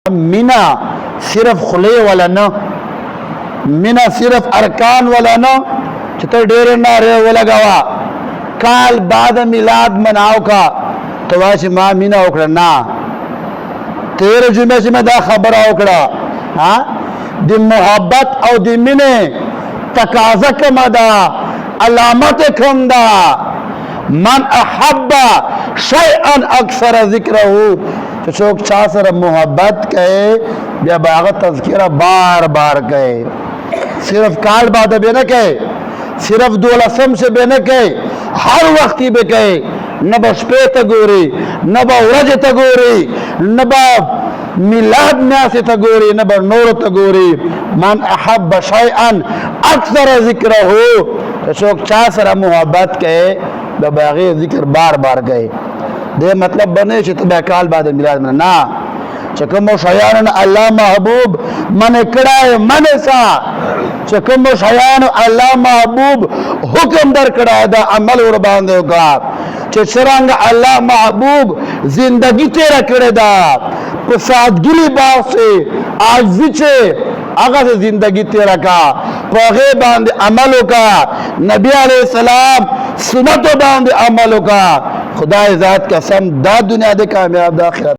مینا صرف خلی والا نه، مینا صرف ارکان والا نه چې ته ډېر ناره ولګوا کال بعد میلاد مناو کا تو وایي چې ما مینا وکړه. نه، تیر جمعه چې مې دا خبره وکړه د محبت او د مینې تقاضا کومه ده، علامت کوم ده. من احب شیئا اکثر ذکره، چې څوک چا سره محبت کوي بیا به هغه تذکره بار بار کوي. صرف کال بعد به نه کوي، صرف 12 سے به نه کوي، هر وخت به کوي. نه به شپې ته ګوري، نه به ورځې ته ګوري، نه به میلاد میاشتې ته ګوري، نه به نورو ته ګوري. من احب شیئا اکثر ذکره، چې څوک چا سره محبت کوي د باغې ذکر بار بار کوي. دې مطلب بنه چې ته کال بعد میلاد نه، چې کوم شیان الله محبوب من کړه من سا، چې کوم شیان الله محبوب حکم در کړه دا عمل ور باندې وکړه. چې څنګه الله محبوب زندگی تیرا کړه دا په سادګی لباس سے عاجزی چې هغه زندگی تیرا کا په هغه باندې عمل وکړه. نبی علیہ السلام سنت باندې عمل وکړه. خدای ذات قسم دا دنیا د کامیاب د آخرت